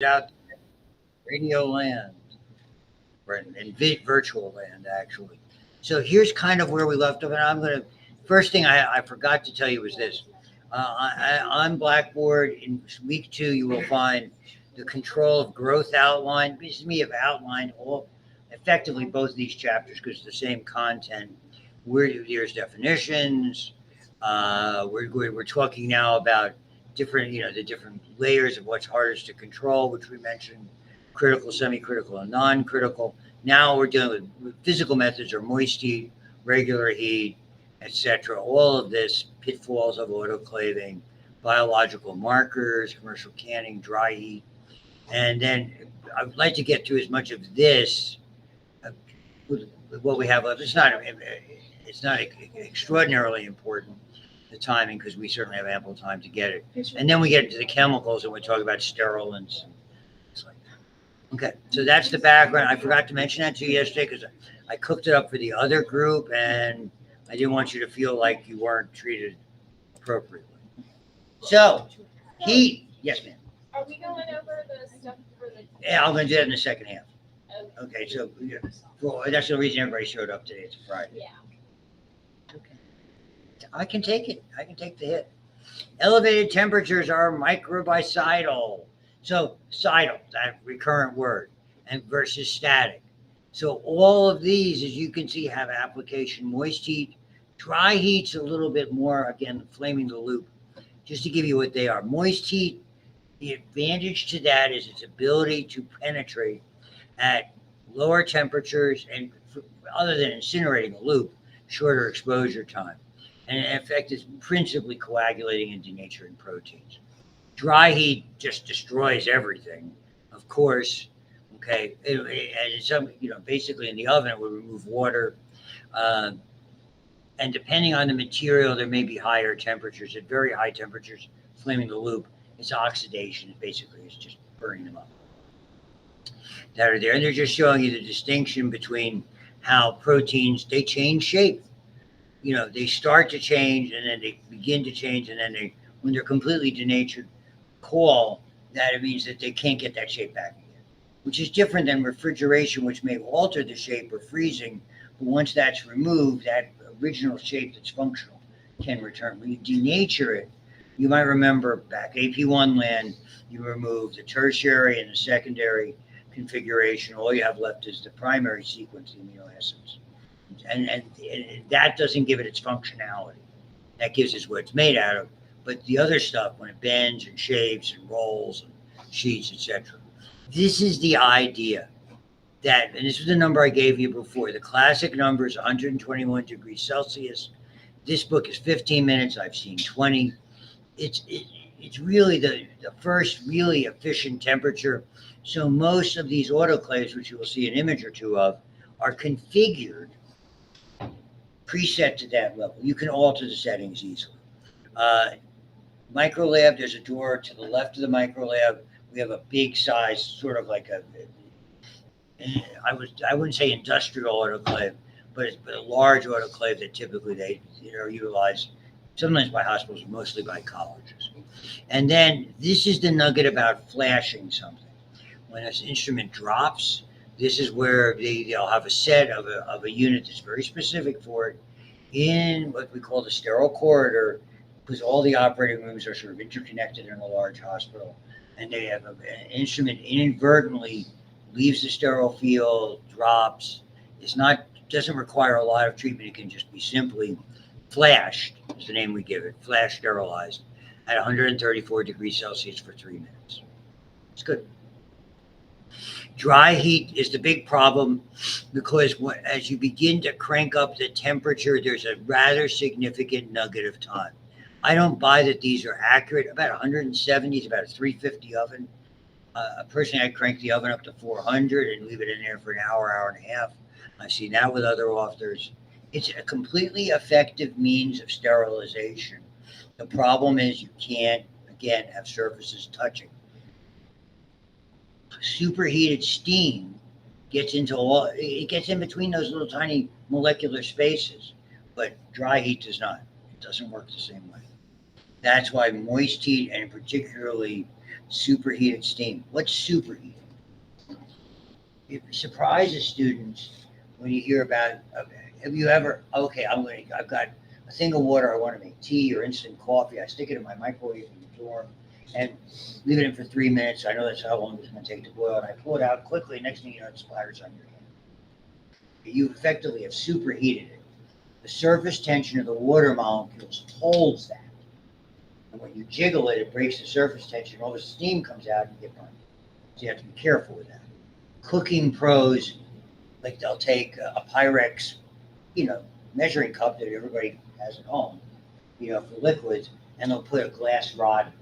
out radio land, or in virtual land, actually. So here's kind of where we left off. And first thing I forgot to tell you was this. On Blackboard, in week 2, you will find the control of growth outline. This is me have outlined all effectively both of these chapters because it's the same content. There's definitions. We're talking now about different, the different layers of what's hardest to control, which we mentioned, critical, semi-critical, and non-critical. Now we're dealing with physical methods or moist heat, regular heat, etc. All of this, pitfalls of autoclaving, biological markers, commercial canning, dry heat. And then I would like to get through as much of this with what we have left. It's not extraordinarily important, the timing, because we certainly have ample time to get it. And then we get into the chemicals and we talk about sterilants and things like that. Okay, so that's the background. I forgot to mention that to you yesterday because I cooked it up for the other group and I didn't want you to feel like you weren't treated appropriately. So, yes, ma'am. Are we going over the stuff for the? Yeah, I'm going to do that in the second half. Okay, so well, that's the reason everybody showed up today. It's a Friday. Yeah. Okay. I can take it. I can take the hit. Elevated temperatures are microbicidal. So, cidal, that recurrent word, and versus static. So, all of these, as you can see, have application. Moist heat, dry heat's a little bit more, again, flaming the loop. Just to give you what they are. Moist heat, the advantage to that is its ability to penetrate at lower temperatures and, other than incinerating a loop, shorter exposure time. And in effect, is principally coagulating and denaturing proteins. Dry heat just destroys everything, of course. Okay, and basically in the oven, it would remove water. And depending on the material, there may be higher temperatures. At very high temperatures, flaming the loop, it's oxidation. Basically, it's just burning them up. That are there. And they're just showing you the distinction between how proteins, they change shape. They start to change and then they begin to change. And then when they're completely denatured, call that it means that they can't get that shape back again, which is different than refrigeration, which may alter the shape, or freezing. But once that's removed, that original shape that's functional can return. When you denature it, you might remember back AP1 land, you remove the tertiary and the secondary configuration. All you have left is the primary sequence, the amino acids. And that doesn't give it its functionality. That gives us what it's made out of. But the other stuff, when it bends and shapes and rolls and sheets, etc. This is the idea that, and this was the number I gave you before, the classic number is 121 degrees Celsius. This book is 15 minutes. I've seen 20. It's really the first really efficient temperature. So most of these autoclaves, which you will see an image or two of, are configured, preset to that level. You can alter the settings easily. Microlab, there's a door to the left of the microlab. We have a big size, sort of like I wouldn't say industrial autoclave, but it's a large autoclave that typically they utilize sometimes by hospitals, mostly by colleges. And then this is the nugget about flashing something. When this instrument drops, this is where they'll have a set of a unit that's very specific for it in what we call the sterile corridor, because all the operating rooms are sort of interconnected in a large hospital. And they have an instrument inadvertently leaves the sterile field, drops. Doesn't require a lot of treatment. It can just be simply flashed, is the name we give it, flash sterilized at 134 degrees Celsius for 3 minutes. It's good. Dry heat is the big problem because as you begin to crank up the temperature, there's a rather significant nugget of time. I don't buy that these are accurate. About 170 is about a 350 oven. Personally, I crank the oven up to 400 and leave it in there for an hour, hour and a half. I've seen that with other authors. It's a completely effective means of sterilization. The problem is you can't, again, have surfaces touching. Superheated steam gets in between those little tiny molecular spaces, but dry heat does not. It doesn't work the same way. That's why moist heat, and particularly superheated steam. What's superheated? It surprises students when you hear about, have you ever, okay, I've got a thing of water, I want to make tea or instant coffee. I stick it in my microwave in the dorm and leave it in for 3 minutes. I know that's how long it's going to take to boil. And I pull it out quickly. Next thing you know, it splatters on your hand. You effectively have superheated it. The surface tension of the water molecules holds that. And when you jiggle it, it breaks the surface tension. All the steam comes out and you get burned. So you have to be careful with that. Cooking pros, like they'll take a Pyrex, measuring cup that everybody has at home, for liquids, and they'll put a glass rod in it.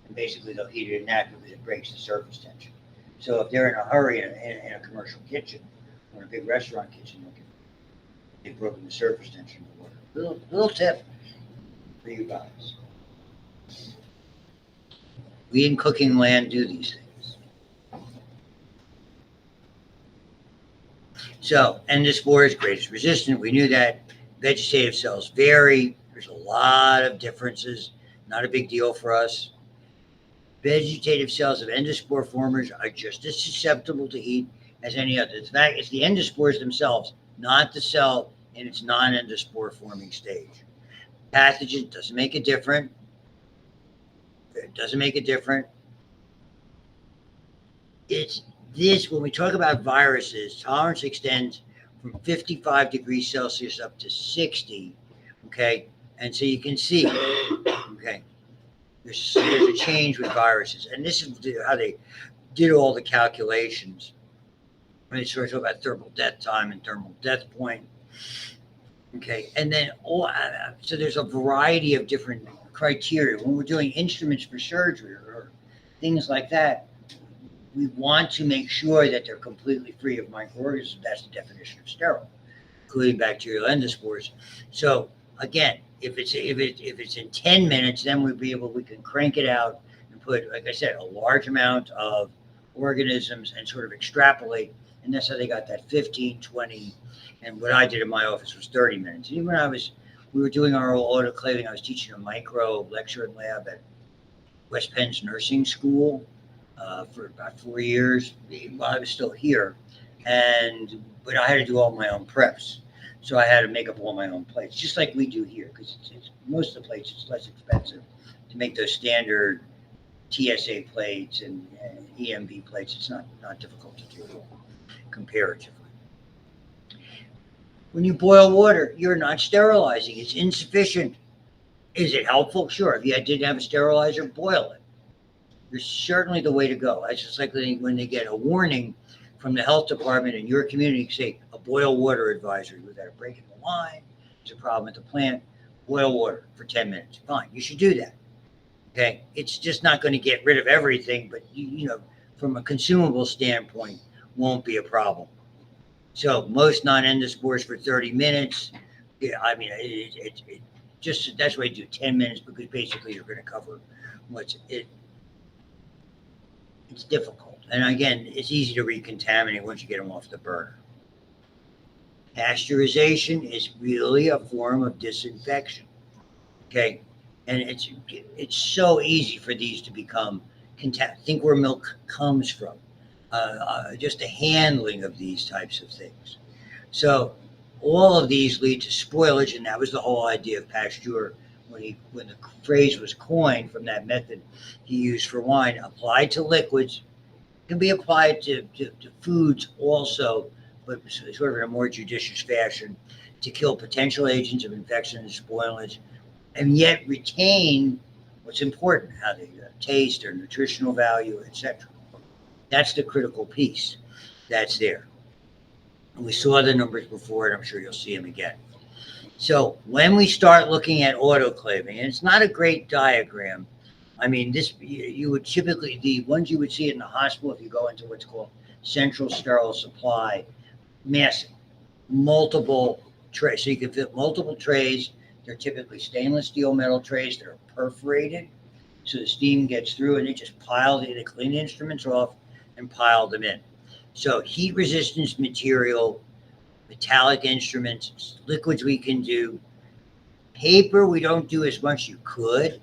And basically they'll heat it in that because it breaks the surface tension. So if they're in a hurry in a commercial kitchen or a big restaurant kitchen, they've broken the surface tension of the water. Little tip for you guys. We in cooking land do these things. So, endospore is greatest resistant. We knew that. Vegetative cells vary. There's a lot of differences. Not a big deal for us. Vegetative cells of endospore formers are just as susceptible to heat as any other. In fact, it's the endospores themselves, not the cell in its non-endospore forming stage. Pathogen doesn't make it different. It doesn't make it different. It's this, when we talk about viruses, tolerance extends from 55 degrees Celsius up to 60, okay? And so you can see, okay, there's a change with viruses. And this is how they did all the calculations. When they sort of talk about thermal death time and thermal death point. Okay, and then so there's a variety of different criteria. When we're doing instruments for surgery or things like that, we want to make sure that they're completely free of microorganisms. That's the definition of sterile, including bacterial endospores. So again, if it's in 10 minutes, then we can crank it out and put, like I said, a large amount of organisms and sort of extrapolate. And that's how they got that 15, 20, and what I did in my office was 30 minutes. Even when we were doing our autoclaving, I was teaching a micro lecture and lab at West Penn's nursing school for about 4 years while I was still here. But I had to do all my own preps. So I had to make up all my own plates, just like we do here, because it's most of the plates, it's less expensive to make those standard TSA plates and EMB plates. It's not difficult to do comparatively. When you boil water, you're not sterilizing. It's insufficient. Is it helpful? Sure. If you didn't have a sterilizer, boil it. It's certainly the way to go. It's just like when they get a warning from the health department in your community, say a boil water advisory, without a break in the line, there's a problem at the plant, boil water for 10 minutes. Fine, you should do that. Okay, it's just not going to get rid of everything, but from a consumable standpoint, won't be a problem. So most non-endospores for 30 minutes. Yeah, I mean, that's why you do 10 minutes, because basically you're going to cover it's difficult. And again, it's easy to recontaminate once you get them off the burner. Pasteurization is really a form of disinfection. Okay. And it's so easy for these to become think where milk comes from. Just the handling of these types of things. So all of these lead to spoilage, and that was the whole idea of Pasteur when the phrase was coined from that method he used for wine. Applied to liquids, can be applied to foods also, but sort of in a more judicious fashion, to kill potential agents of infection and spoilage, and yet retain what's important, how they taste, their nutritional value, etc. That's the critical piece that's there. And we saw the numbers before, and I'm sure you'll see them again. So when we start looking at autoclaving, and it's not a great diagram. I mean, you would typically, the ones you would see in the hospital, if you go into what's called central sterile supply, massive, multiple trays. So you can fit multiple trays. They're typically stainless steel metal trays that are perforated. So the steam gets through and they just they clean the instruments off and pile them in. So heat resistance material, metallic instruments, liquids we can do. Paper, we don't do as much. You could.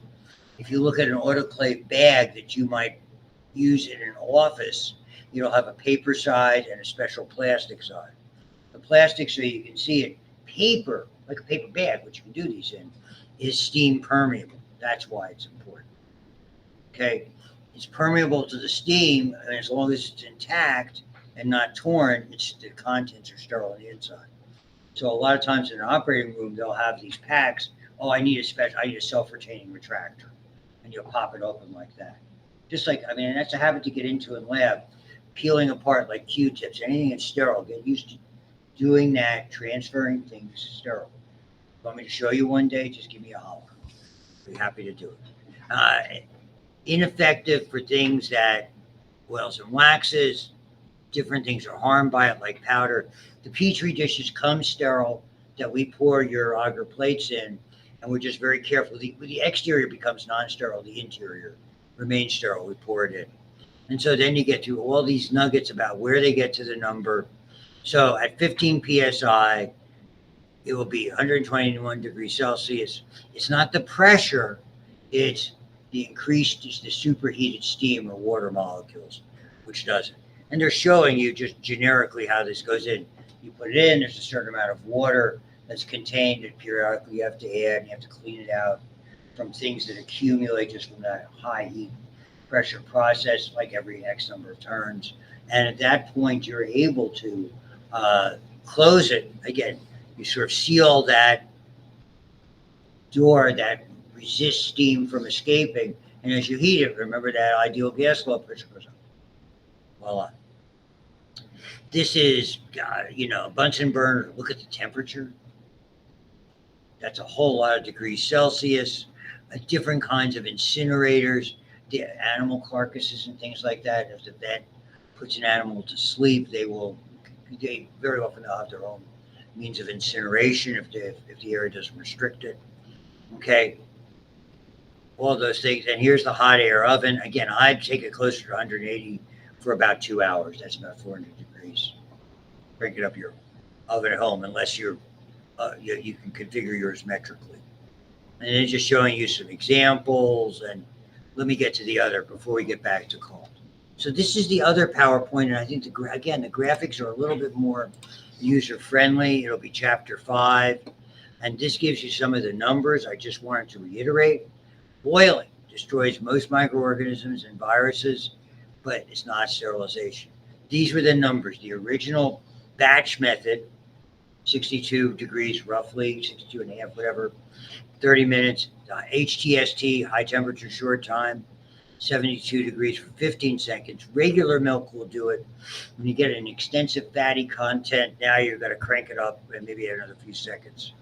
If you look at an autoclave bag that you might use in an office, you'll have a paper side and a special plastic side. The plastic, so you can see it, paper, like a paper bag, which you can do these in, is steam permeable. That's why it's important. Okay? It's permeable to the steam, and as long as it's intact and not torn, the contents are sterile on the inside. So a lot of times in an operating room, they'll have these packs. Oh, I need a self-retaining retractor, and you'll pop it open like that. Just like, I mean, that's a habit to get into in lab, peeling apart like Q-tips, anything that's sterile. Get used to doing that, transferring things sterile. Want me to show you one day? Just give me a holler. Be happy to do it. Ineffective for things that oils and waxes, different things are harmed by it, like powder. The Petri dishes come sterile that we pour your agar plates in, and we're just very careful. The exterior becomes non-sterile, the interior remains sterile. We pour it in. And so then you get to all these nuggets about where they get to the number. So at 15 psi, it will be 121 degrees Celsius. It's not the pressure, it's the superheated steam or water molecules, which does it. And they're showing you just generically how this goes in. You put it in, there's a certain amount of water that's contained, and periodically you have to add, and you have to clean it out from things that accumulate just from that high heat pressure process, like every X number of turns. And at that point, you're able to close it. Again, you sort of seal that door that resists steam from escaping. And as you heat it, remember that ideal gas law pressure goes up. Voila. This is, Bunsen burner. Look at the temperature. That's a whole lot of degrees Celsius. Different kinds of incinerators, the animal carcasses and things like that. If the vet puts an animal to sleep, they very often they'll have their own means of incineration if the area doesn't restrict it. Okay, all those things. And here's the hot air oven. Again, I'd take it closer to 180 for about 2 hours. That's about 400 degrees. Crank it up your oven at home, unless you can configure yours metrically. And then just showing you some examples. And let me get to the other before we get back to cold. So this is the other PowerPoint, and I think the graphics are a little bit more user-friendly. It'll be chapter 5, and this gives you some of the numbers. I just wanted to reiterate. Boiling destroys most microorganisms and viruses, but it's not sterilization. These were the numbers. The original batch method, 62 degrees roughly, 62 and a half, whatever, 30 minutes. HTST, high temperature, short time, 72 degrees for 15 seconds. Regular milk will do it. When you get an extensive fatty content, now you've got to crank it up and maybe add another few seconds.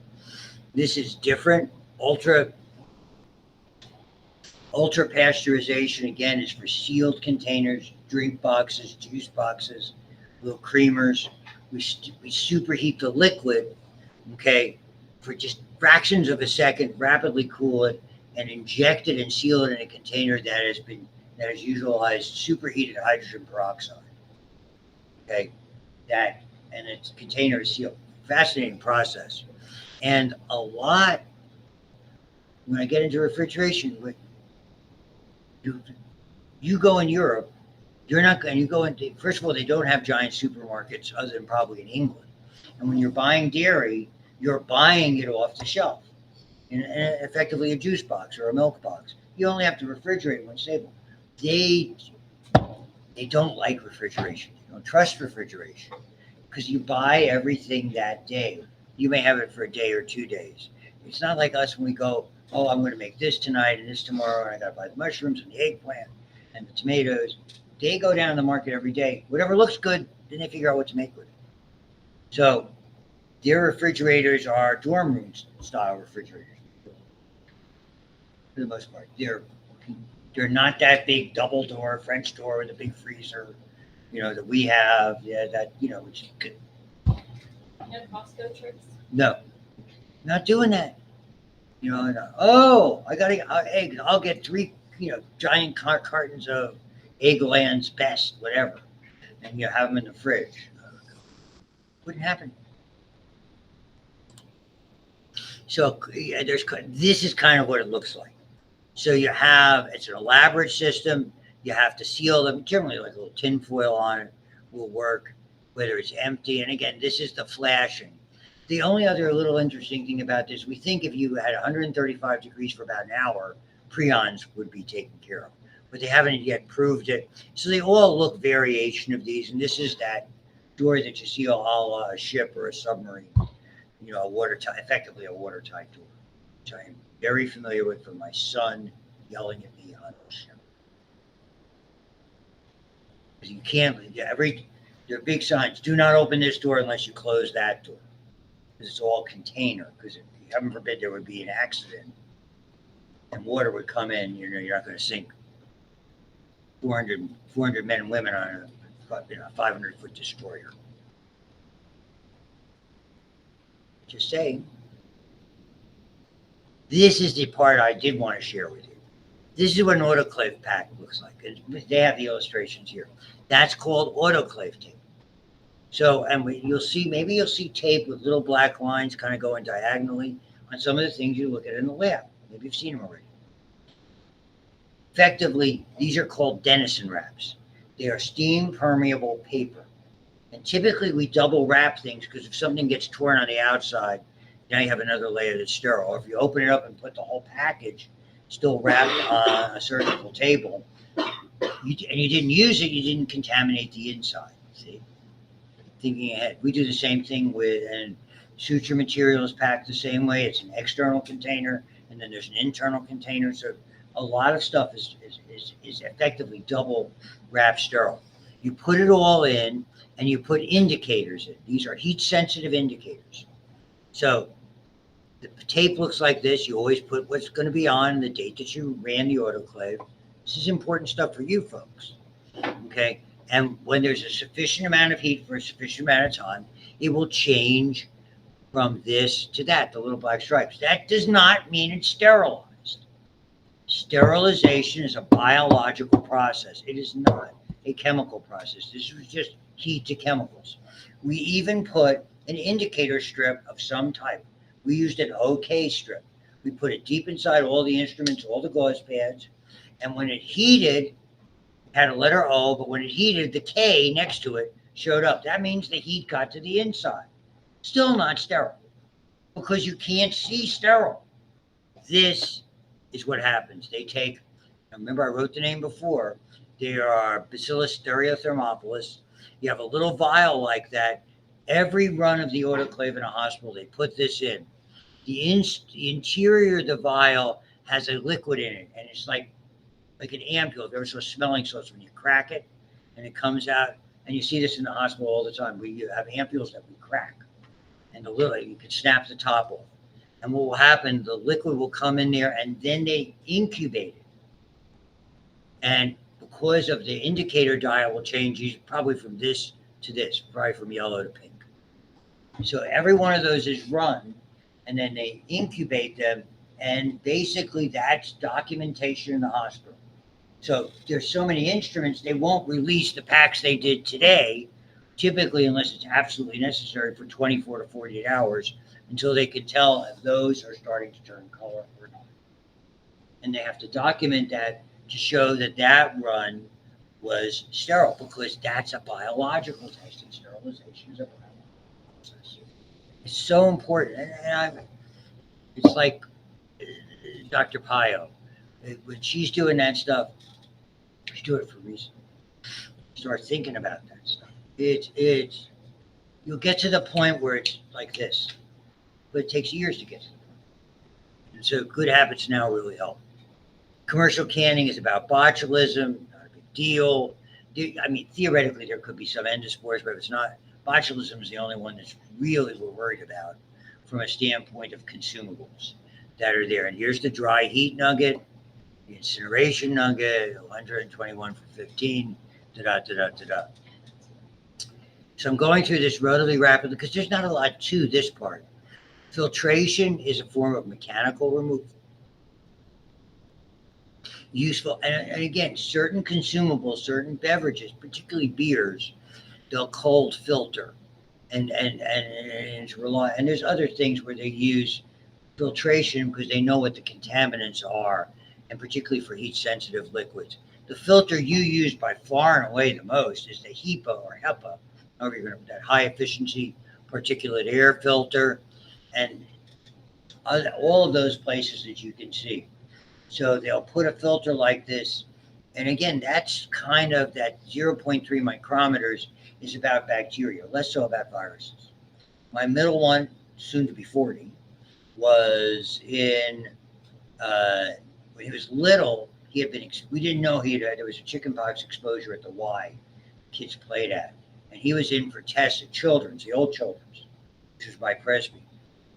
This is different. Ultra pasteurization, again, is for sealed containers, drink boxes, juice boxes, little creamers. We superheat the liquid, okay, for just fractions of a second, rapidly cool it, and inject it and seal it in a container that has utilized superheated hydrogen peroxide. Okay, and its container is sealed. Fascinating process. And a lot, when I get into refrigeration, you go in Europe, you're not going, you go into, first of all, they don't have giant supermarkets other than probably in England. And when you're buying dairy, you're buying it off the shelf in effectively a juice box or a milk box. You only have to refrigerate when stable. They don't like refrigeration. They don't trust refrigeration because you buy everything that day. You may have it for a day or 2 days. It's not like us when we go, oh, I'm going to make this tonight and this tomorrow, and I got to buy the mushrooms and the eggplant and the tomatoes. They go down to the market every day. Whatever looks good, then they figure out what to make with it. So their refrigerators are dorm room style refrigerators for the most part. They're not that big double door French door with a big freezer, that we have. Yeah, that which is good. No Costco trips? No, not doing that. Oh, I got eggs. I'll get 3, giant cartons of Eggland's Best, whatever, and you have them in the fridge. Wouldn't happen. So this is kind of what it looks like. So it's an elaborate system. You have to seal them. Generally, like a little tin foil on it will work, whether it's empty. And again, this is the flashing. The only other little interesting thing about this, we think if you had 135 degrees for about an hour, prions would be taken care of. But they haven't yet proved it. So they all look variation of these. And this is that door that you see a la a ship or a submarine, a watertight, effectively a watertight door, which I am very familiar with from my son yelling at me on the ship. Because you can't, there are big signs, do not open this door unless you close that door. Because it's all container. Because if, heaven forbid, there would be an accident and water would come in, you're not going to sink 400 men and women on a 500-foot destroyer. Just saying. This is the part I did want to share with you. This is what an autoclave pack looks like. They have the illustrations here. That's called autoclave tape. So, and you'll see tape with little black lines kind of going diagonally on some of the things you look at in the lab. Maybe you've seen them already. Effectively, these are called Denison wraps. They are steam permeable paper. And typically we double wrap things because if something gets torn on the outside, now you have another layer that's sterile. Or if you open it up and put the whole package still wrapped on a surgical table, and you didn't use it, you didn't contaminate the inside. See? Thinking ahead. We do the same thing and suture material is packed the same way. It's an external container, and then there's an internal container. So a lot of stuff is effectively double wrap sterile. You put it all in, and you put indicators in. These are heat-sensitive indicators. So the tape looks like this. You always put what's going to be on the date that you ran the autoclave. This is important stuff for you folks. Okay? And when there's a sufficient amount of heat for a sufficient amount of time, it will change from this to that, the little black stripes. That does not mean it's sterilized. Sterilization is a biological process. It is not a chemical process. This was just heat to chemicals. We even put an indicator strip of some type. We used an OK strip. We put it deep inside all the instruments, all the gauze pads, and when it heated, had a letter O, but when it heated, the K next to it showed up. That means the heat got to the inside. Still not sterile, because you can't see sterile. This is what happens. They take, remember I wrote the name before, they are Bacillus stereothermophilus. You have a little vial like that. Every run of the autoclave in a hospital, they put this in. The interior of the vial has a liquid in it, and it's like an ampule. There's a smelling salts when you crack it and it comes out. And you see this in the hospital all the time. We have ampules that we crack, and you can snap the top off. And what will happen, the liquid will come in there, and then they incubate it. And because of the indicator dial will change, probably from this to this, probably from yellow to pink. So every one of those is run, and then they incubate them, and basically that's documentation in the hospital. So there's so many instruments, they won't release the packs they did today, typically unless it's absolutely necessary, for 24 to 48 hours, until they can tell if those are starting to turn color or not. And they have to document that to show that run was sterile, because that's a biological test, and sterilization is a biological process. It's so important. It's like Dr. Pio. When she's doing that stuff, she's doing it for a reason. Start thinking about that stuff. You'll get to the point where it's like this, but it takes years to get to the point. And so good habits now really help. Commercial canning is about botulism, not a big deal. I mean, theoretically, there could be some endospores, but if it's not, botulism is the only one that's really we're worried about from a standpoint of consumables that are there. And here's the dry heat nugget, the incineration nugget, 121 for 15, da-da. So I'm going through this relatively rapidly because there's not a lot to this part. Filtration is a form of mechanical removal. Useful, and again, certain consumables, certain beverages, particularly beers, they'll cold filter, and it's and there's other things where they use filtration because they know what the contaminants are, and particularly for heat-sensitive liquids. The filter you use by far and away the most is the HEPA or HEPA, however you're going to, that high-efficiency particulate air filter, and all of those places that you can see. So they'll put a filter like this, and again, that's kind of that 0.3 micrometers is about bacteria, less so about viruses. My middle one, soon to be 40, was in, when he was little, he had been, we didn't know there was a chickenpox exposure at the Y kids played at. And he was in for tests at Children's, the old Children's, which was by Presby.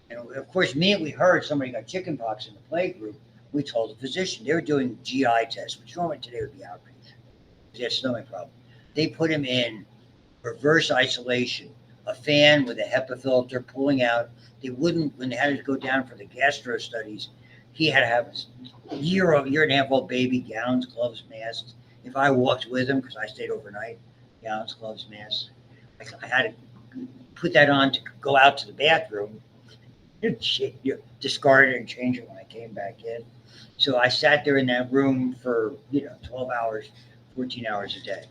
And of course, immediately we heard somebody got chickenpox in the play group. We told the physician they were doing GI tests, which normally today would be outpatient. He had a stomach problem. They put him in reverse isolation, a fan with a HEPA filter pulling out. They wouldn't, when they had to go down for the gastro studies, he had to have his year and a half old baby, gowns, gloves, masks. If I walked with him, because I stayed overnight, gowns, gloves, masks, I had to put that on to go out to the bathroom, discard it and change it when I came back in. So I sat there in that room for 12 hours, 14 hours a day.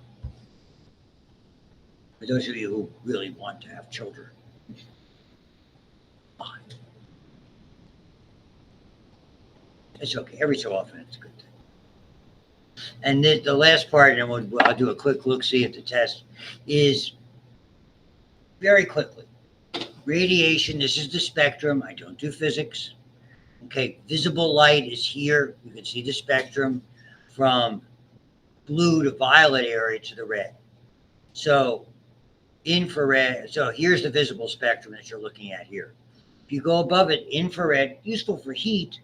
For those of you who really want to have children, fine. It's okay. Every so often, it's a good thing. And the last part, and I'll do a quick look-see at the test, is very quickly. Radiation, this is the spectrum. I don't do physics. Okay, visible light is here. You can see the spectrum from blue to violet area to the red. So infrared, so here's the visible spectrum that you're looking at here. If you go above it, infrared, useful for heat,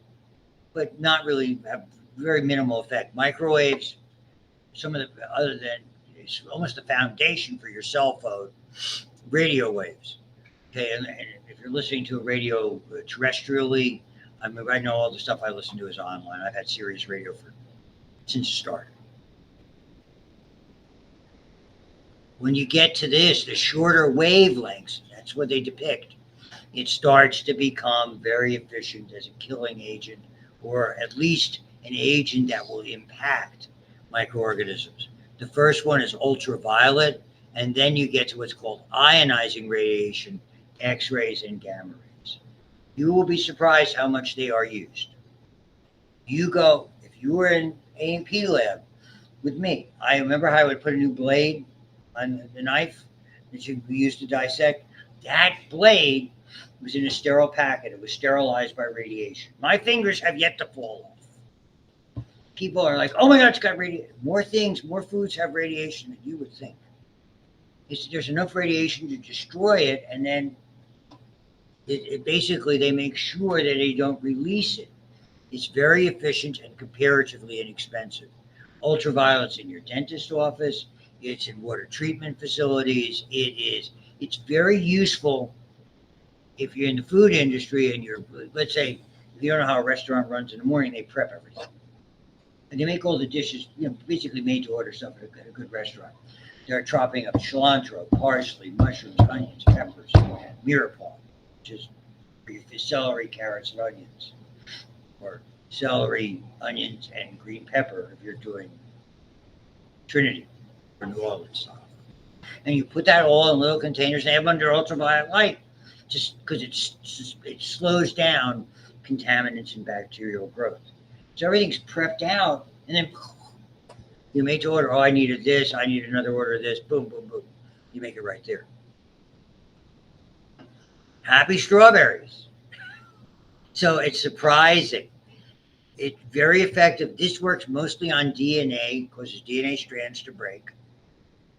but not really, have very minimal effect. Microwaves, some of the, other than, it's almost the foundation for your cell phone. Radio waves. Okay, and if you're listening to a radio terrestrially, I mean, right now all the stuff I listen to is online. I've had Sirius radio since it started. When you get to this, the shorter wavelengths, that's what they depict. It starts to become very efficient as a killing agent, or at least an agent that will impact microorganisms. The first one is ultraviolet, and then you get to what's called ionizing radiation, X-rays and gamma rays. You will be surprised how much they are used. If you were in A&P lab with me, I remember how I would put a new blade on the knife that we used to dissect. That blade was in a sterile packet. It was sterilized by radiation. My fingers have yet to fall off. People are like, oh my God, it's got radiation. More foods have radiation than you would think. There's enough radiation to destroy it, and then basically they make sure that they don't release it. It's very efficient and comparatively inexpensive. Ultraviolet's in your dentist's office. It's in water treatment facilities. It's very useful if you're in the food industry and let's say, if you don't know how a restaurant runs in the morning, they prep everything. And they make all the dishes, basically made to order stuff at a good restaurant. They're chopping up cilantro, parsley, mushrooms, onions, peppers, mirepoix, which is for your celery, carrots, and onions. Or celery, onions, and green pepper if you're doing Trinity or New Orleans style. And you put that all in little containers and have them under ultraviolet light, just because it slows down contaminants and bacterial growth. So everything's prepped out, and then you make to order. Oh, I needed this. I need another order of this. Boom, boom, boom. You make it right there. Happy strawberries. So it's surprising. It's very effective. This works mostly on DNA, causes DNA strands to break.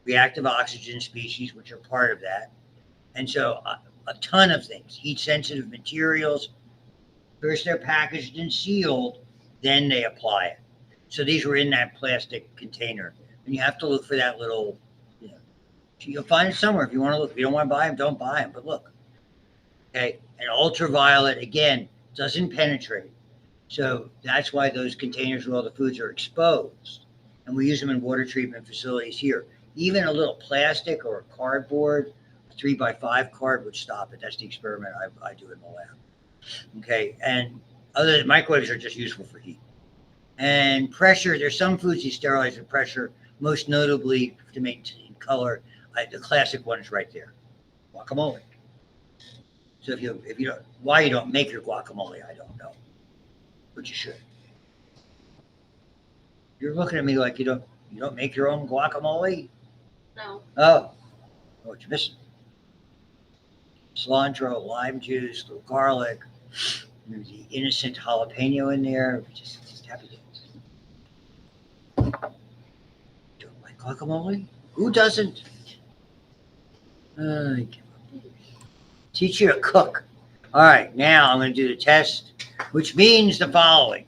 Reactive oxygen species, which are part of that. And so a ton of things. Heat-sensitive materials. First they're packaged and sealed, then they apply it. So these were in that plastic container. And you have to look for that little, you'll find it somewhere if you want to look. If you don't want to buy them, don't buy them, but look. Okay, and ultraviolet, again, doesn't penetrate. So that's why those containers with all the foods are exposed. And we use them in water treatment facilities here. Even a little plastic or a cardboard, a 3x5 card would stop it. That's the experiment I do in the lab. Okay, and other than microwaves are just useful for heat. And pressure, there's some foods you sterilize with pressure, most notably to maintain color. The classic one is right there, guacamole. So if you don't, why you don't make your guacamole, I don't know, but you should. You're looking at me like you don't make your own guacamole? No. Oh, what you missing? Cilantro, lime juice, little garlic. There's the innocent jalapeno in there. Just happy days. Don't like guacamole? Who doesn't? I give up. Teach you to cook. All right, now I'm going to do the test, which means the following.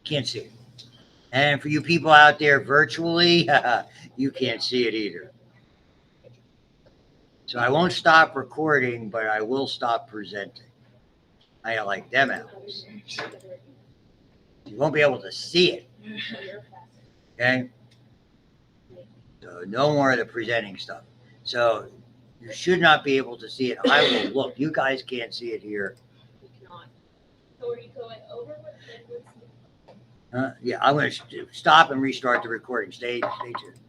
Can't see it. And for you people out there virtually, you can't see it either. So I won't stop recording, but I will stop presenting. I like them out. You won't be able to see it. Okay? So no more of the presenting stuff. So you should not be able to see it. I will look. You guys can't see it here. You cannot. So are you going over with Yeah, I'm going to stop and restart the recording. Stay tuned.